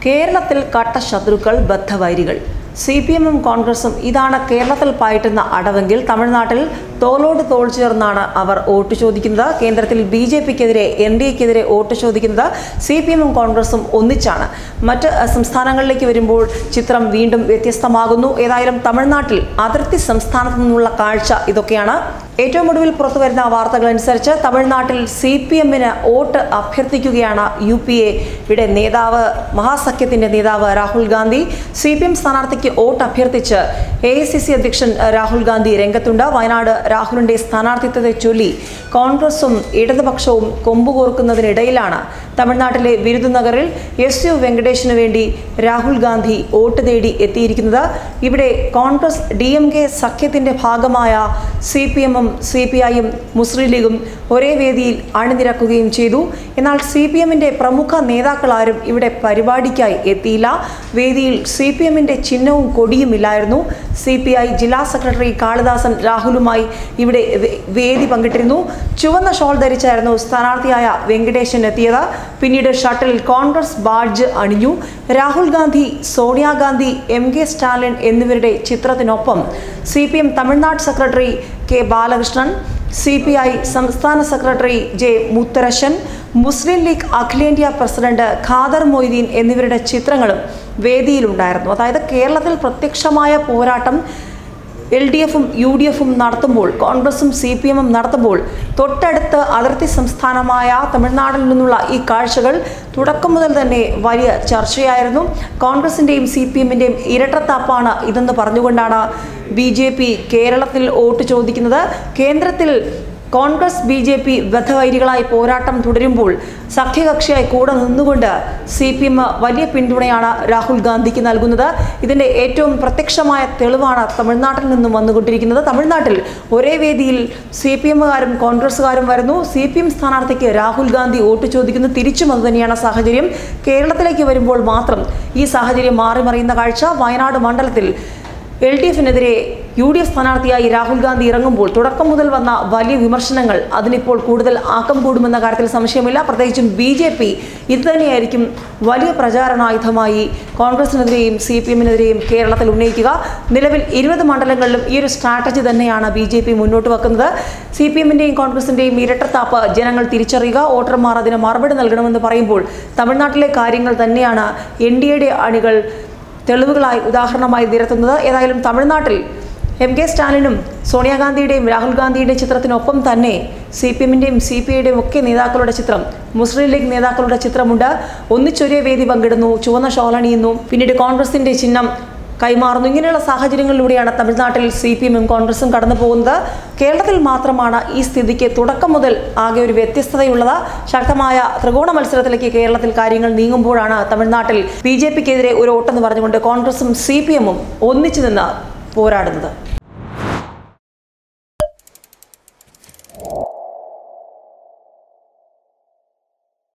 കേരളത്തിൽ കട്ട ശത്രുക്കൾ, ബദ്ധവൈരികൾ. CPM-ഉം കോൺഗ്രസും ഇതാണ് കേരളത്തിൽ പായിട്ടുന്ന അടവെങ്കിൽ തമിഴ്നാട്ടിൽ തോളോട് തോൾ ചേർന്നാണ് അവർ വോട്ട് ചോദിക്കുന്നത്. കേന്ദ്രത്തിൽ BJP-ക്കെതിരെ NDA-ക്കെതിരെ വോട്ട് ചോദിക്കുന്നത് CPM-ഉം കോൺഗ്രസും ഒന്നിച്ചാണ്. മറ്റ് സംസ്ഥാനങ്ങളിലേക്ക് വരുമ്പോൾ ചിത്രം വീണ്ടും വ്യത്യസ്തമാകുന്നു. ഏതായാലും തമിഴ്നാട്ടിൽ അതിർത്തി സംസ്ഥാനത്തു നിന്നുള്ള കാഴ്ച ഇതൊക്കെയാണ്. ഏറ്റവും ഒടുവിൽ പുറത്തുവരുന്ന വാർത്തകൾ അനുസരിച്ച് തമിഴ്നാട്ടിൽ CPM-ന് വോട്ട് അഭ്യർത്ഥിക്കുകയാണ് UPA-യുടെ നേതാവ്, മഹാസഖ്യത്തിന്റെ നേതാവ് രാഹുൽ ഗാന്ധി. CPM സ്ഥാനാർത്ഥിക്ക് വോട്ട് അഭ്യർത്ഥിച്ച് AICC അധ്യക്ഷൻ രാഹുൽ ഗാന്ധി രംഗത്തുണ്ട്. വയനാട് രാഹുലിന്റെ സ്ഥാനാർത്ഥിത്വത്തെ ചൊല്ലി കോൺഗ്രസും ഇടതുപക്ഷവും കൊമ്പുകോർക്കുന്നതിനിടയിലാണ് തമിഴ്നാട്ടിലെ വിരുദുനഗറിൽ SU വെങ്കടേഷിനു വേണ്ടി രാഹുൽ ഗാന്ധി വോട്ട് തേടി എത്തിയിരിക്കുന്നത്. ഇവിടെ കോൺഗ്രസ് DMK സഖ്യത്തിന്റെ ഭാഗമായ CPM-ഉം CPI-യും മുസ്ലിം ലീഗും ഒരേ വേദിയിൽ അണിനിരക്കുകയും ചെയ്തു. എന്നാൽ CPM-ന്റെ പ്രമുഖ നേതാക്കളാരും ഇവിടെ പരിപാടിക്കായി എത്തിയില്ല. വേദിയിൽ CPM-ന്റെ ചിഹ്നവും കൊടിയുമില്ലായിരുന്നു. CPI ജില്ലാ സെക്രട്ടറി കാളിദാസൻ രാഹുലുമായി ഇവിടെ വേദി പങ്കിട്ടിരുന്നു. ചുവന്ന ഷോൾ ധരിച്ചായിരുന്നു സ്ഥാനാർത്ഥിയായ വെങ്കടേശൻ എത്തിയത്. പിന്നീട് ഷട്ടിൽ കോൺഗ്രസ് ബാഡ്ജ് അണിഞ്ഞു. രാഹുൽ ഗാന്ധി, സോണിയാഗാന്ധി, MK സ്റ്റാലിൻ എന്നിവരുടെ ചിത്രത്തിനൊപ്പം CPM Tamil Nadu secretary K Balakrishnan, CPI സംസ്ഥാന സെക്രട്ടറി J മുത്തരശൻ, മുസ്ലിം ലീഗ് അഖിലേന്ത്യാ പ്രസിഡന്റ് ഖാദർ മൊയ്തീൻ എന്നിവരുടെ ചിത്രങ്ങളും വേദിയിലുണ്ടായിരുന്നു. അതായത് കേരളത്തിൽ പ്രത്യക്ഷമായ പോരാട്ടം LDF-ഉം UDF-ഉം നടത്തുമ്പോൾ, കോൺഗ്രസും CPM-ഉം നടത്തുമ്പോൾ, തൊട്ടടുത്ത് അതിർത്തി സംസ്ഥാനമായ തമിഴ്നാട്ടിൽ നിന്നുള്ള ഈ കാഴ്ചകൾ തുടക്കം മുതൽ തന്നെ വലിയ ചർച്ചയായിരുന്നു. കോൺഗ്രസിൻ്റെയും CPM-ൻ്റെയും ഇരട്ടത്താപ്പാണ് ഇതെന്ന് പറഞ്ഞുകൊണ്ടാണ് BJP കേരളത്തിൽ വോട്ട് ചോദിക്കുന്നത്. കേന്ദ്രത്തിൽ കോൺഗ്രസ് BJP ബദ്ധവൈരികളായി പോരാട്ടം തുടരുമ്പോൾ സഖ്യകക്ഷിയായി കൂടെ നിന്നുകൊണ്ട് CPM വലിയ പിന്തുണയാണ് രാഹുൽ ഗാന്ധിക്ക് നൽകുന്നത്. ഇതിൻ്റെ ഏറ്റവും പ്രത്യക്ഷമായ തെളിവാണ് തമിഴ്നാട്ടിൽ നിന്നും വന്നുകൊണ്ടിരിക്കുന്നത്. തമിഴ്നാട്ടിൽ ഒരേ വേദിയിൽ CPM-കാരും കോൺഗ്രസ്സുകാരും വരുന്നു. CPM സ്ഥാനാർത്ഥിക്ക് രാഹുൽ ഗാന്ധി വോട്ട് ചോദിക്കുന്നു. തിരിച്ചും അതുതന്നെയാണ് സാഹചര്യം. കേരളത്തിലേക്ക് വരുമ്പോൾ മാത്രം ഈ സാഹചര്യം മാറിമറിയുന്ന കാഴ്ച. വയനാട് മണ്ഡലത്തിൽ LDF-നെതിരെ UDF സ്ഥാനാർത്ഥിയായി രാഹുൽ ഗാന്ധി ഇറങ്ങുമ്പോൾ തുടക്കം മുതൽ വന്ന വലിയ വിമർശനങ്ങൾ അതിനിപ്പോൾ കൂടുതൽ ആക്കം കൂടുമെന്ന കാര്യത്തിൽ സംശയമില്ല. പ്രത്യേകിച്ചും BJP ഇത് തന്നെയായിരിക്കും വലിയ പ്രചാരണായുധമായി കോൺഗ്രസിനെതിരെയും CPM-നെതിരെയും കേരളത്തിൽ ഉന്നയിക്കുക. നിലവിൽ 20 മണ്ഡലങ്ങളിലും ഈ ഒരു സ്ട്രാറ്റജി തന്നെയാണ് BJP മുന്നോട്ട് വെക്കുന്നത്. CPM-ൻ്റെയും കോൺഗ്രസിൻ്റെയും ഇരട്ടത്താപ്പ് ജനങ്ങൾ തിരിച്ചറിയുക, വോട്ടർമാർ അതിന് മറുപടി നൽകണമെന്ന് പറയുമ്പോൾ തമിഴ്നാട്ടിലെ കാര്യങ്ങൾ തന്നെയാണ് NDA-യുടെ അണികൾ തെളിവുകളായി ഉദാഹരണമായി നിരത്തുന്നത്. ഏതായാലും തമിഴ്നാട്ടിൽ MK സ്റ്റാലിനും സോണിയാഗാന്ധിയുടെയും രാഹുൽ ഗാന്ധിയുടെയും ചിത്രത്തിനൊപ്പം തന്നെ CPM-ൻ്റെയും CPI-യുടെയും ഒക്കെ നേതാക്കളുടെ ചിത്രം, മുസ്ലിം ലീഗ് നേതാക്കളുടെ ചിത്രമുണ്ട്. ഒന്നിച്ചൊരേ വേദി പങ്കിടുന്നു, ചുവന്ന ഷോൾ അണിയുന്നു, പിന്നീട് കോൺഗ്രസിൻ്റെ ചിഹ്നം കൈമാറുന്നു. ഇങ്ങനെയുള്ള സാഹചര്യങ്ങളിലൂടെയാണ് തമിഴ്നാട്ടിൽ CPM-ഉം കോൺഗ്രസും കടന്നു പോകുന്നത്. കേരളത്തിൽ മാത്രമാണ് ഈ സ്ഥിതിക്ക് തുടക്കം മുതൽ ആകെ ഒരു വ്യത്യസ്തതയുള്ളത്. ശക്തമായ ത്രികോണ മത്സരത്തിലേക്ക് കേരളത്തിൽ കാര്യങ്ങൾ നീങ്ങുമ്പോഴാണ് തമിഴ്നാട്ടിൽ BJP-ക്കെതിരെ ഒരു വോട്ടെന്ന് പറഞ്ഞുകൊണ്ട് കോൺഗ്രസും CPM-ഉം ഒന്നിച്ചു നിന്ന് പോരാടുന്നത്.